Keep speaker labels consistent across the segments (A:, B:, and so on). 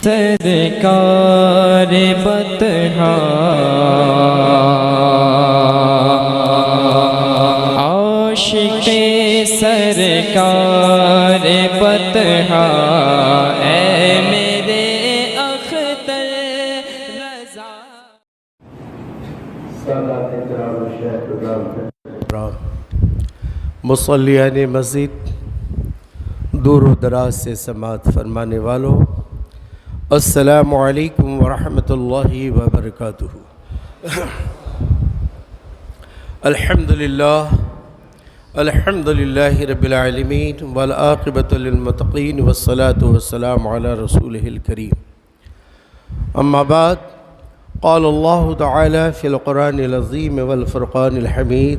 A: سرکار بطحا عاشق سرکار بطحا اے میرے اختر رضا۔
B: سادات کرام و شیخ مصلیان مسجد، دور و دراز سے سماعت فرمانے والوں، السلام علیکم ورحمۃ اللہ وبرکاتہ۔ الحمدللہ رب العالمین والعاقبۃ للمتقین والصلاة والسلام علی رسولہ الکریم، اما بعد، قال اللہ تعالی فی القرآن العظیم والفرقان الحمید،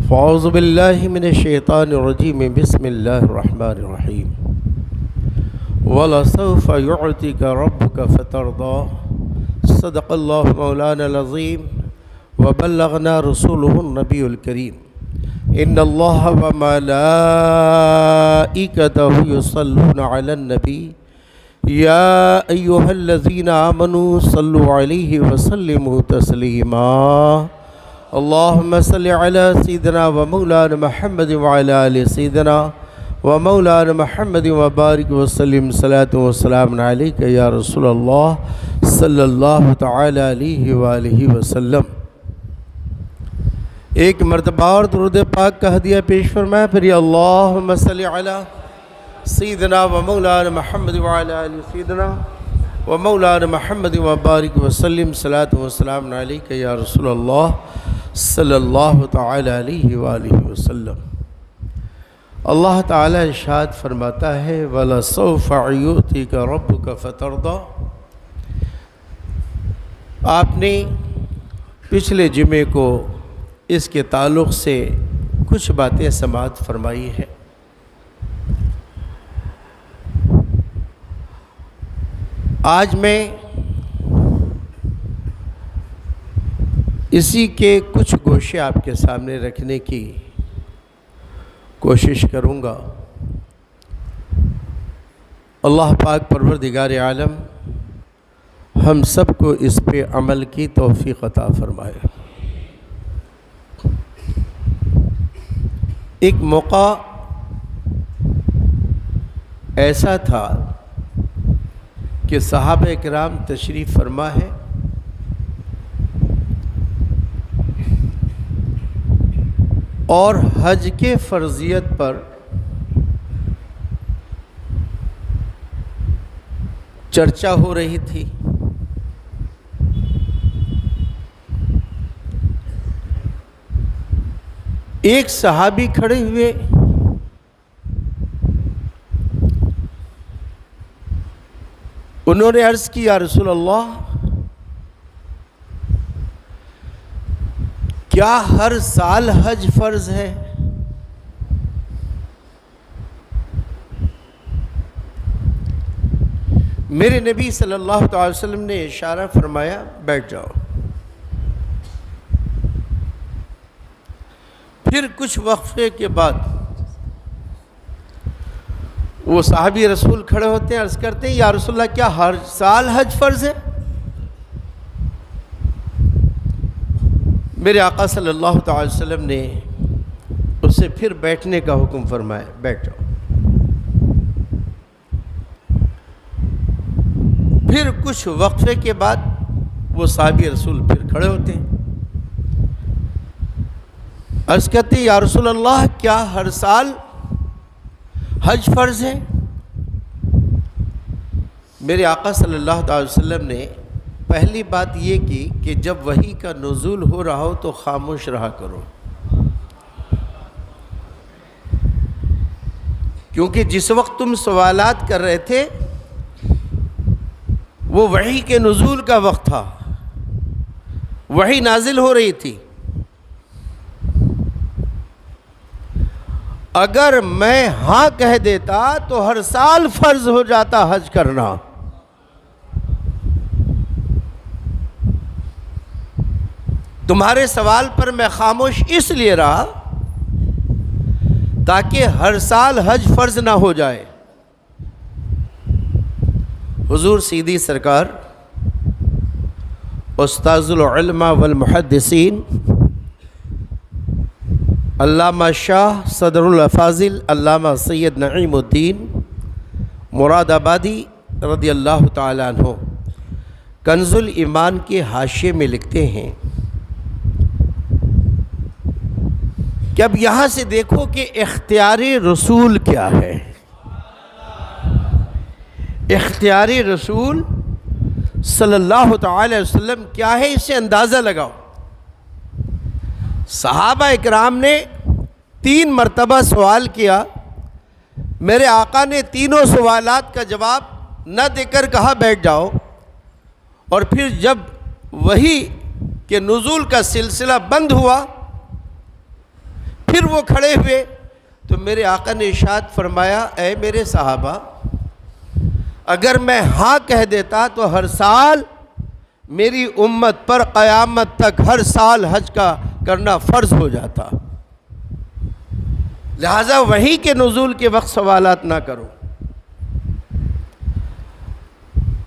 B: فاعوذ باللہ من الشیطان الرجیم، بسم اللہ الرحمن الرحیم، وَلَسَوْفَ يُعْطِكَ رَبُّكَ فَتَرْضَىٰ، صدق اللہ مولانا العظیم وبلغنا رسولہ النبی الکریم، ان اللہ وملائکتہ یصلون علی النبی یا ایہا الذین آمنوا صلوا علیہ وسلموا تسلیما، اللہم صل علی سیدنا و مولانا محمد وعلی آل سیدنا و مولانا محمد وبارک وسلم، صلاۃ و سلام علیک یا رسول اللہ صلی اللہ تعالی علیہ وآلہ وسلم۔ ایک مرتبہ اور درود پاک کا ہدیہ پیش فرمایا، پھر اللہم صل علی سیدنا و مولانا محمد وعلی آل سیدنا و مولانا محمد وبارک وسلم، صلاۃ و سلام علیک یا رسول اللہ صلی اللہ تعالی علیہ وآلہ وسلم۔ اللہ تعالیٰ ارشاد فرماتا ہے، وَلَسَوْفَ يُعْطِيكَ رَبُّكَ فَتَرْضَىٰ۔ آپ نے پچھلے جمعے کو اس کے تعلق سے کچھ باتیں سماعت فرمائی ہیں۔ آج میں اسی کے کچھ گوشے آپ کے سامنے رکھنے کی کوشش کروں گا۔ اللہ پاک پروردگار عالم ہم سب کو اس پہ عمل کی توفیق عطا فرمائے۔ ایک موقع ایسا تھا کہ صحابہ کرام تشریف فرما ہے، اور حج کے فرضیت پر چرچا ہو رہی تھی۔ ایک صحابی کھڑے ہوئے، انہوں نے عرض کی، یا رسول اللہ، کیا ہر سال حج فرض ہے؟ میرے نبی صلی اللہ تعالی وسلم نے اشارہ فرمایا، بیٹھ جاؤ۔ پھر کچھ وقفے کے بعد وہ صحابی رسول کھڑے ہوتے ہیں، عرض کرتے ہیں، یا رسول اللہ، کیا ہر سال حج فرض ہے؟ میرے آقا صلی اللہ تعالی وسلم نے اسے پھر بیٹھنے کا حکم فرمایا، بیٹھ جاؤ۔ پھر کچھ وقفے کے بعد وہ صحابی رسول پھر کھڑے ہوتے ہیں، عرض کرتے ہیں، یا رسول اللہ، کیا ہر سال حج فرض ہے؟ میرے آقا صلی اللہ تعالی وسلم نے پہلی بات یہ کی کہ جب وحی کا نزول ہو رہا ہو تو خاموش رہا کرو، کیونکہ جس وقت تم سوالات کر رہے تھے وہ وحی کے نزول کا وقت تھا، وحی نازل ہو رہی تھی۔ اگر میں ہاں کہہ دیتا تو ہر سال فرض ہو جاتا حج کرنا، تمہارے سوال پر میں خاموش اس لیے رہا تاکہ ہر سال حج فرض نہ ہو جائے، حضور سیدی سرکار استاذ العلماء والمحدثین علامہ شاہ صدر الافاضل علامہ سید نعیم الدین مراد آبادی رضی اللہ تعالیٰ عنہ کنز الایمان کے حاشیے میں لکھتے ہیں کہ اب یہاں سے دیکھو کہ اختیار رسول کیا ہے. اختیار رسول صلی اللہ تعالی وسلم کیا ہے، اس سے اندازہ لگاؤ. صحابہ اکرام نے 3 مرتبہ سوال کیا، میرے آقا نے تینوں سوالات کا جواب نہ دے کر کہا بیٹھ جاؤ، اور پھر جب وحی کے نزول کا سلسلہ بند ہوا پھر وہ کھڑے ہوئے تو میرے آقا نے ارشاد فرمایا اے میرے صحابہ، اگر میں ہاں کہہ دیتا تو ہر سال میری امت پر قیامت تک ہر سال حج کا کرنا فرض ہو جاتا، لہذا وحی کے نزول کے وقت سوالات نہ کرو.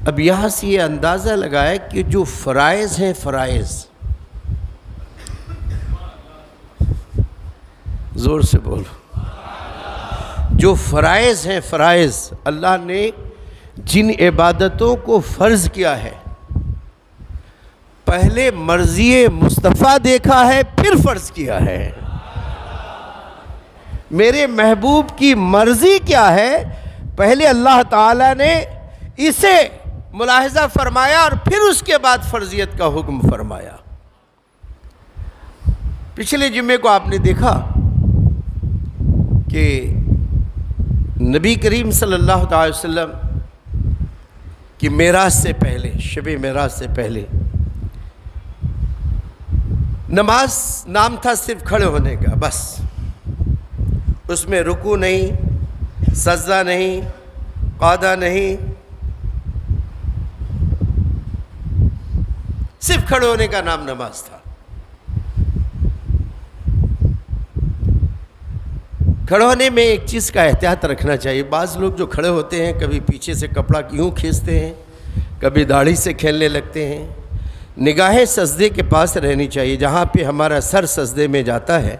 B: اب یہاں سے یہ اندازہ لگائے کہ جو فرائض ہیں، فرائض زور سے بولو، جو فرائض ہیں، فرائض اللہ نے جن عبادتوں کو فرض کیا ہے پہلے مرضی مصطفیٰ دیکھا ہے پھر فرض کیا ہے. میرے محبوب کی مرضی کیا ہے، پہلے اللہ تعالیٰ نے اسے ملاحظہ فرمایا اور پھر اس کے بعد فرضیت کا حکم فرمایا. پچھلے جمعے کو آپ نے دیکھا کہ نبی کریم صلی اللہ تعالی وسلم کی معراج سے پہلے، شب معراج سے پہلے نماز نام تھا صرف کھڑے ہونے کا، بس اس میں رکوع نہیں، سجدہ نہیں، قعدہ نہیں، صرف کھڑے ہونے کا نام نماز تھا. کھڑے ہونے میں ایک چیز کا احتیاط رکھنا چاہیے. بعض لوگ جو کھڑے ہوتے ہیں کبھی پیچھے سے کپڑا کیوں کھینچتے ہیں، کبھی داڑھی سے کھیلنے لگتے ہیں. نگاہیں سجدے کے پاس رہنی چاہیے، جہاں پہ ہمارا سر سجدے میں جاتا ہے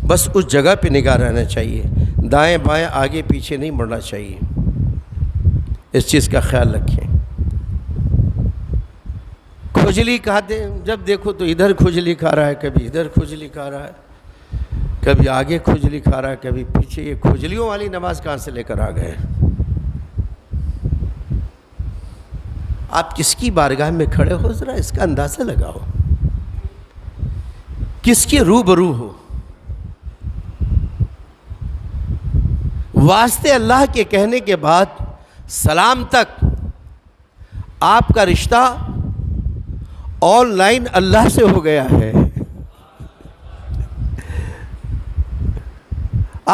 B: بس اس جگہ پہ نگاہ رہنا چاہیے، دائیں بائیں آگے پیچھے نہیں مڑنا چاہیے. اس چیز کا خیال رکھیں. کھجلی کھاتے ہیں، جب دیکھو تو ادھر کھجلی کھا رہا ہے، کبھی ادھر کھجلی کھا رہا ہے، کبھی آگے کھجلی کھا رہا ہے، کبھی پیچھے. یہ کھجلیوں والی نماز کہاں سے لے کر آ گئے؟ آپ کس کی بارگاہ میں کھڑے ہو، ذرا اس کا اندازہ لگاؤ، کس کے روبرو ہو. واسطے اللہ کے کہنے کے بعد سلام تک آپ کا رشتہ آن لائن اللہ سے ہو گیا ہے.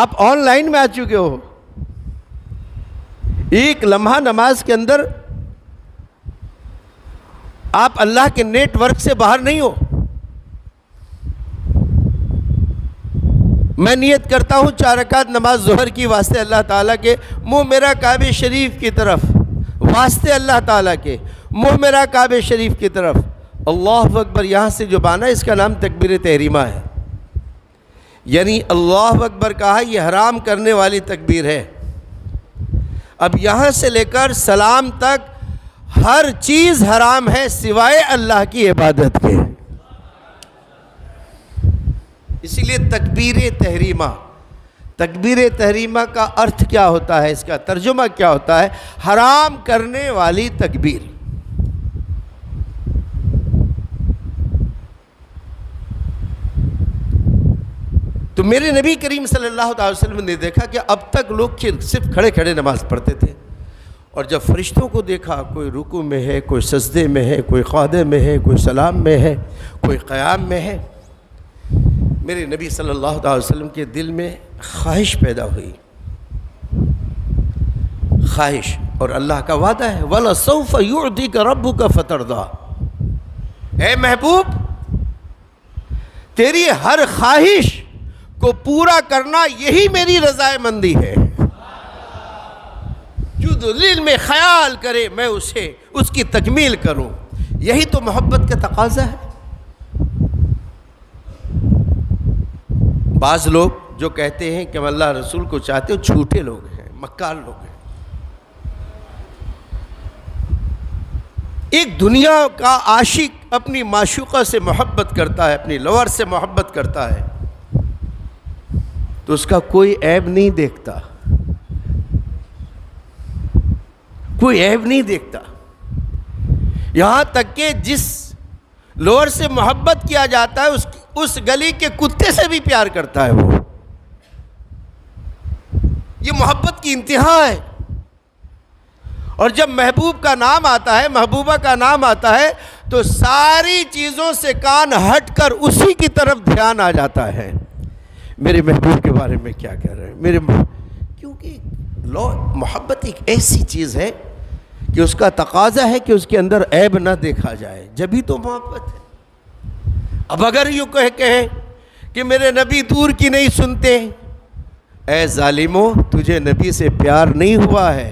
B: آپ آن لائن میں آ چکے ہو. ایک لمحہ نماز کے اندر آپ اللہ کے نیٹ ورک سے باہر نہیں ہو. میں نیت کرتا ہوں 4 رکعت نماز ظہر کی واسطے اللہ تعالیٰ کے، منہ میرا کعبہ شریف کی طرف، واسطے اللہ تعالیٰ کے منہ میرا کعبہ شریف کی طرف. اللہ اکبر یہاں سے جو بانا اس کا نام تکبیر تحریمہ ہے، یعنی اللہ اکبر کہا یہ حرام کرنے والی تکبیر ہے. اب یہاں سے لے کر سلام تک ہر چیز حرام ہے سوائے اللہ کی عبادت کے. اسی لیے تکبیر تحریمہ، تکبیر تحریمہ کا ارتھ کیا ہوتا ہے، اس کا ترجمہ کیا ہوتا ہے؟ حرام کرنے والی تکبیر. تو میرے نبی کریم صلی اللہ علیہ وسلم نے دیکھا کہ اب تک لوگ صرف کھڑے کھڑے نماز پڑھتے تھے، اور جب فرشتوں کو دیکھا کوئی رکوع میں ہے، کوئی سجدے میں ہے، کوئی قعدے میں ہے، کوئی سلام میں ہے، کوئی قیام میں ہے، میرے نبی صلی اللہ علیہ وسلم کے دل میں خواہش پیدا ہوئی. خواہش، اور اللہ کا وعدہ ہے وَلَسَوْفَ يُعْطِيكَ رَبُّكَ فَتَرْضَىٰ. اے محبوب، تیری ہر خواہش کو پورا کرنا یہی میری رضامندی ہے. جو دل میں خیال کرے میں اس کی تکمیل کروں. یہی تو محبت کا تقاضا ہے. بعض لوگ جو کہتے ہیں کہ ہم اللہ رسول کو چاہتے ہیں جھوٹے لوگ ہیں، مکار لوگ ہیں. ایک دنیا کا عاشق اپنی معشوقہ سے محبت کرتا ہے، اپنی لور سے محبت کرتا ہے تو اس کا کوئی عیب نہیں دیکھتا، کوئی عیب نہیں دیکھتا. یہاں تک کہ جس لور سے محبت کیا جاتا ہے اس گلی کے کتے سے بھی پیار کرتا ہے وہ. یہ محبت کی انتہا ہے. اور جب محبوب کا نام آتا ہے، محبوبہ کا نام آتا ہے تو ساری چیزوں سے کان ہٹ کر اسی کی طرف دھیان آ جاتا ہے. میرے محبوب کے بارے میں کیا کہہ رہے ہیں؟ کیونکہ محبت ایک ایسی چیز ہے کہ اس کا تقاضا ہے کہ اس کے اندر عیب نہ دیکھا جائے، جبھی تو محبت ہے. اب اگر یوں کہیں کہ میرے نبی دور کی نہیں سنتے، اے ظالمو تجھے نبی سے پیار نہیں ہوا ہے.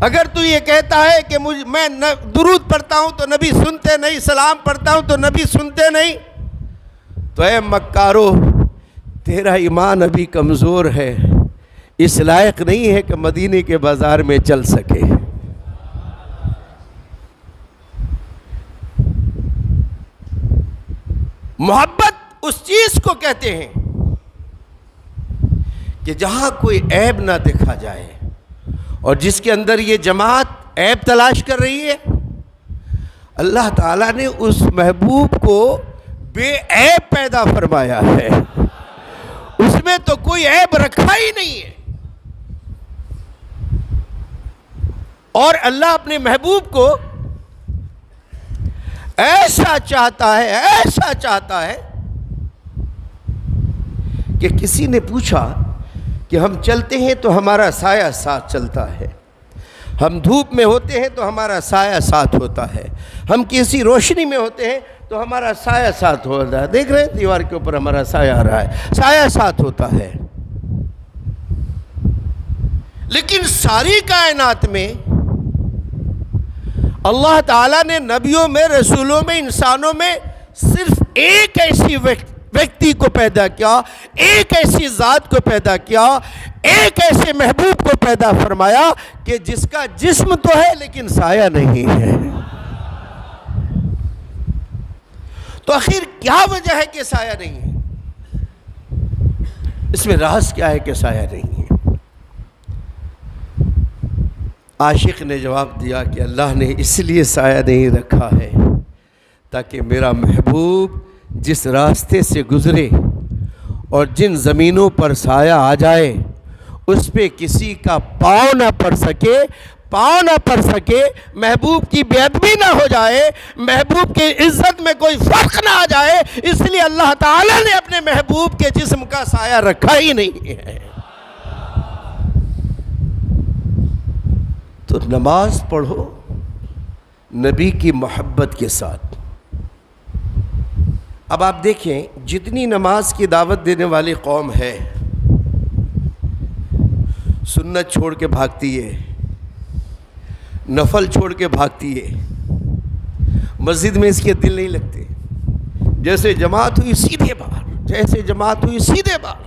B: اگر تو یہ کہتا ہے کہ میں درود پڑھتا ہوں تو نبی سنتے نہیں، سلام پڑھتا ہوں تو نبی سنتے نہیں، تو اے مکارو تیرا ایمان ابھی کمزور ہے، اس لائق نہیں ہے کہ مدینے کے بازار میں چل سکے. محبت اس چیز کو کہتے ہیں کہ جہاں کوئی عیب نہ دیکھا جائے. اور جس کے اندر یہ جماعت عیب تلاش کر رہی ہے، اللہ تعالیٰ نے اس محبوب کو بے عیب پیدا فرمایا ہے. اس میں تو کوئی عیب رکھا ہی نہیں ہے. اور اللہ اپنے محبوب کو ایسا چاہتا ہے کہ کسی نے پوچھا کہ ہم چلتے ہیں تو ہمارا سایہ ساتھ چلتا ہے، ہم دھوپ میں ہوتے ہیں تو ہمارا سایہ ساتھ ہوتا ہے، ہم کسی روشنی میں ہوتے ہیں تو ہمارا سایہ ساتھ ہوتا ہے. دیکھ رہے ہیں دیوار کے اوپر ہمارا سایہ آ رہا ہے، سایہ ساتھ ہوتا ہے. لیکن ساری کائنات میں اللہ تعالیٰ نے نبیوں میں، رسولوں میں، انسانوں میں صرف ایک ایسی ویکتی کو پیدا کیا، ایک ایسی ذات کو پیدا کیا، ایک ایسے محبوب کو پیدا فرمایا کہ جس کا جسم تو ہے لیکن سایہ نہیں ہے. تو آخر کیا وجہ ہے کہ سایہ نہیں ہے؟ اس میں راز کیا ہے کہ سایہ نہیں ہے؟ عاشق نے جواب دیا کہ اللہ نے اس لیے سایہ نہیں رکھا ہے تاکہ میرا محبوب جس راستے سے گزرے اور جن زمینوں پر سایہ آ جائے اس پہ کسی کا پاؤں نہ پڑ سکے، محبوب کی بے ادبی نہ ہو جائے، محبوب کی عزت میں کوئی فرق نہ آ جائے. اس لیے اللہ تعالیٰ نے اپنے محبوب کے جسم کا سایہ رکھا ہی نہیں ہے. تو نماز پڑھو نبی کی محبت کے ساتھ. اب آپ دیکھیں جتنی نماز کی دعوت دینے والی قوم ہے سنت چھوڑ کے بھاگتی ہے، نفل چھوڑ کے بھاگتی ہے، مسجد میں اس کے دل نہیں لگتے. جیسے جماعت ہوئی سیدھے باہر.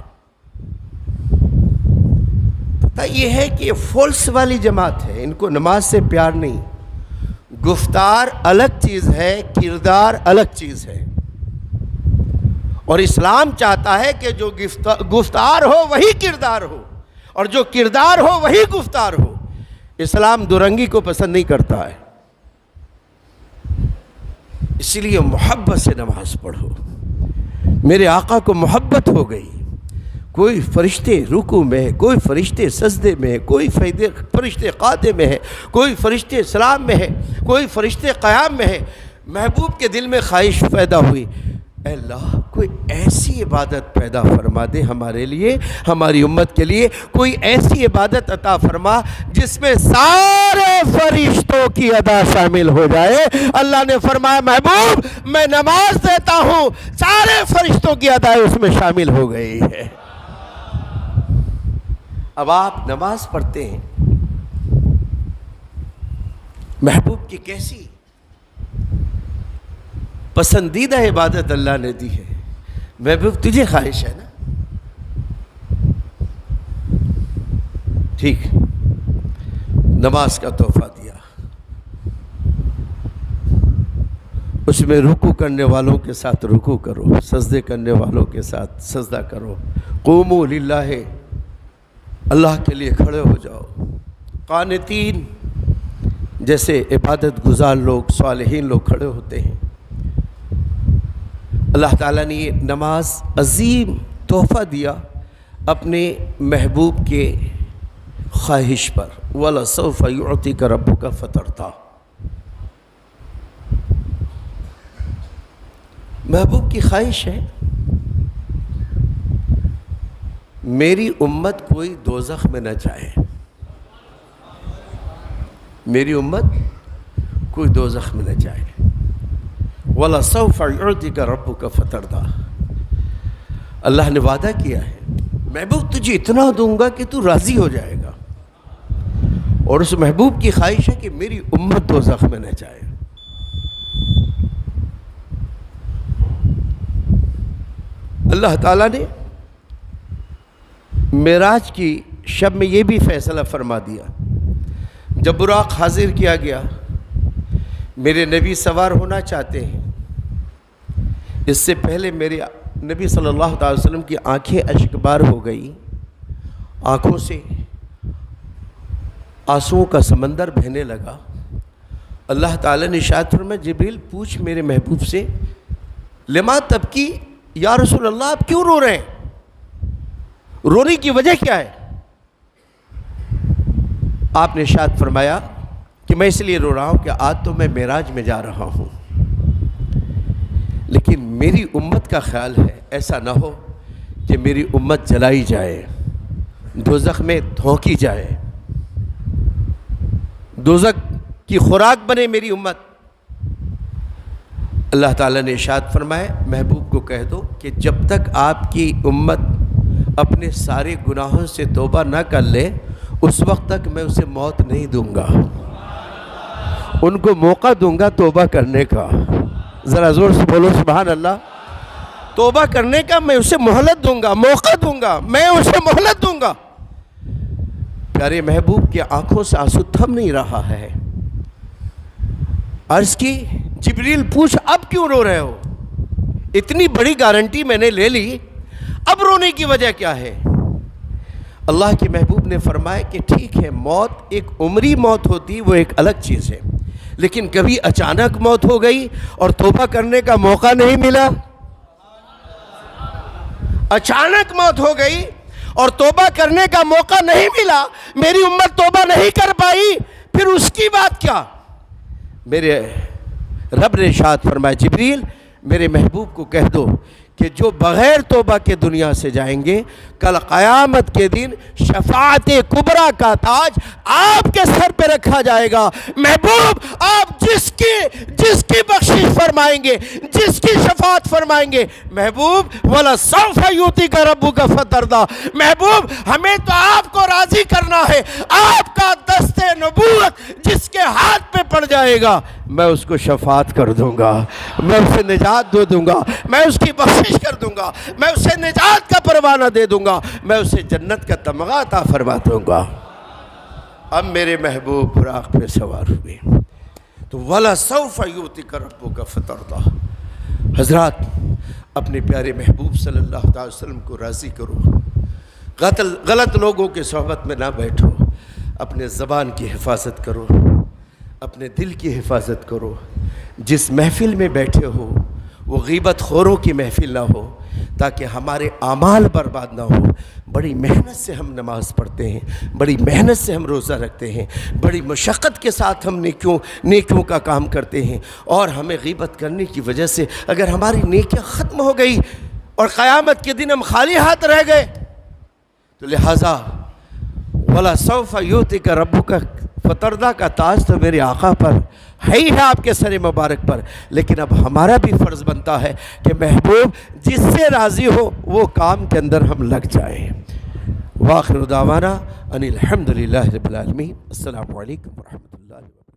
B: پتہ یہ ہے کہ یہ فولس والی جماعت ہے، ان کو نماز سے پیار نہیں. گفتار الگ چیز ہے، کردار الگ چیز ہے. اور اسلام چاہتا ہے کہ جو گفتار ہو وہی کردار ہو، اور جو کردار ہو وہی گفتار ہو. اسلام دورنگی کو پسند نہیں کرتا ہے. اسی لیے محبت سے نماز پڑھو. میرے آقا کو محبت ہو گئی. کوئی فرشتے رکوع میں ہے، کوئی فرشتے سجدے میں ہے، کوئی فرشتے قعدے میں ہے، کوئی فرشتے سلام میں ہے، کوئی فرشتے قیام میں ہے. محبوب کے دل میں خواہش پیدا ہوئی، اے اللہ کوئی ایسی عبادت پیدا فرما دے ہمارے لیے، ہماری امت کے لیے. کوئی ایسی عبادت عطا فرما جس میں سارے فرشتوں کی ادا شامل ہو جائے. اللہ نے فرمایا محبوب میں نماز دیتا ہوں، سارے فرشتوں کی ادا اس میں شامل ہو گئی ہے. اب آپ نماز پڑھتے ہیں، محبوب کی کیسی پسندیدہ عبادت اللہ نے دی ہے، محبوب تجھے خواہش ہے نا، ٹھیک، نماز کا تحفہ دیا، اس میں رکوع کرنے والوں کے ساتھ رکوع کرو، سجدے کرنے والوں کے ساتھ سجدہ کرو، قوموا للہ، اللہ کے لیے کھڑے ہو جاؤ، قانتین جیسے عبادت گزار لوگ، صالحین لوگ کھڑے ہوتے ہیں۔ اللہ تعالیٰ نے یہ نماز عظیم تحفہ دیا اپنے محبوب کے خواہش پر، وَلَسَوْفَ يُعْطِيكَ رَبُّكَ فَتَرْضَىٰ۔ محبوب کی خواہش ہے میری امت کوئی دوزخ میں نہ جائے، میری امت کوئی دوزخ میں نہ جائے، وَلَسَوْفَ يُعْطِيكَ رَبُّكَ فَتَرْضَىٰ۔ اللہ نے وعدہ کیا ہے محبوب تجھے اتنا دوں گا کہ تو راضی ہو جائے گا، اور اس محبوب کی خواہش ہے کہ میری امت دوزخ میں نہ جائے۔ اللہ تعالیٰ نے معراج کی شب میں یہ بھی فیصلہ فرما دیا، جب براق حاضر کیا گیا، میرے نبی سوار ہونا چاہتے ہیں، اس سے پہلے میرے نبی صلی اللہ علیہ وسلم کی آنکھیں اشکبار ہو گئی، آنکھوں سے آنسوؤں کا سمندر بہنے لگا۔ اللہ تعالیٰ نے ارشاد فرمایا جبریل پوچھ میرے محبوب سے، لما تبکی، یا رسول اللہ آپ کیوں رو رہے ہیں، رونے کی وجہ کیا ہے؟ آپ نے ارشاد فرمایا کہ میں اس لیے رو رہا ہوں کہ آج تو میں معراج میں جا رہا ہوں، لیکن میری امت کا خیال ہے ایسا نہ ہو کہ میری امت جلائی جائے، دوزخ میں دھونکی جائے، دوزخ کی خوراک بنے میری امت۔ اللہ تعالیٰ نے ارشاد فرمایا محبوب کو کہہ دو کہ جب تک آپ کی امت اپنے سارے گناہوں سے توبہ نہ کر لے اس وقت تک میں اسے موت نہیں دوں گا، ان کو موقع دوں گا توبہ کرنے کا، ذرا زور سے بولو سبحان اللہ، توبہ کرنے کا میں اسے مہلت دوں گا، موقع دوں گا، میں اسے مہلت دوں گا۔ پیارے محبوب کی آنکھوں سے آنسو تھم نہیں رہا ہے، عرض کی جبریل پوچھ اب کیوں رو رہے ہو، اتنی بڑی گارنٹی میں نے لے لی، اب رونے کی وجہ کیا ہے؟ اللہ کے محبوب نے فرمایا کہ ٹھیک ہے موت ایک عمری موت ہوتی وہ ایک الگ چیز ہے، لیکن کبھی اچانک موت ہو گئی اور توبہ کرنے کا موقع نہیں ملا، اچانک موت ہو گئی اور توبہ کرنے کا موقع نہیں ملا، میری امت توبہ نہیں کر پائی، پھر اس کی بات کیا؟ میرے رب نے ارشاد فرمایا جبریل میرے محبوب کو کہہ دو کہ جو بغیر توبہ کے دنیا سے جائیں گے کل قیامت کے دن شفاعت کبریٰ کا تاج آپ کے سر پہ رکھا جائے گا۔ محبوب آپ جس کی بخشش فرمائیں گے، جس کی شفاعت فرمائیں گے، محبوب وَلَسَوْفَ يُعْطِيكَ رَبُّكَ فَتَرْضَىٰ، محبوب ہمیں تو آپ کو راضی کرنا ہے، آپ کا دست نبوت جس کے ہاتھ پہ پڑ جائے گا میں اس کو شفاعت کر دوں گا، میں اسے نجات دوں گا، میں اس کی بخشش کر دوں گا، میں اسے نجات کا پروانہ دے دوں گا، میں اسے جنت کا تمغہ عطا فرما دوں گا۔ اب میرے محبوب براق پہ سوار ہوئے تو وَلَسَوْفَ يُعْطِيكَ رَبُّكَ فَتَرْضَىٰ۔ حضرات اپنے پیارے محبوب صلی اللہ علیہ وسلم کو راضی کرو، غلط لوگوں کے صحبت میں نہ بیٹھو، اپنے زبان کی حفاظت کرو، اپنے دل کی حفاظت کرو، جس محفل میں بیٹھے ہو وہ غیبت خوروں کی محفل نہ ہو تاکہ ہمارے اعمال برباد نہ ہو۔ بڑی محنت سے ہم نماز پڑھتے ہیں، بڑی محنت سے ہم روزہ رکھتے ہیں، بڑی مشقت کے ساتھ ہم نیکیوں کا کام کرتے ہیں، اور ہمیں غیبت کرنے کی وجہ سے اگر ہماری نیکیاں ختم ہو گئی اور قیامت کے دن ہم خالی ہاتھ رہ گئے تو لہٰذا وَلَسَوْفَ يُعْطِيكَ رَبُّكَ فَتَرْضَىٰ کا تاج تو میرے آقا پر ہے ہی ہے، آپ کے سر مبارک پر، لیکن اب ہمارا بھی فرض بنتا ہے کہ محبوب جس سے راضی ہو وہ کام کے اندر ہم لگ جائیں۔ واخر دعوانا ان الحمد للہ رب العالمین. السلام علیکم ورحمۃ اللہ وبرکاتہ.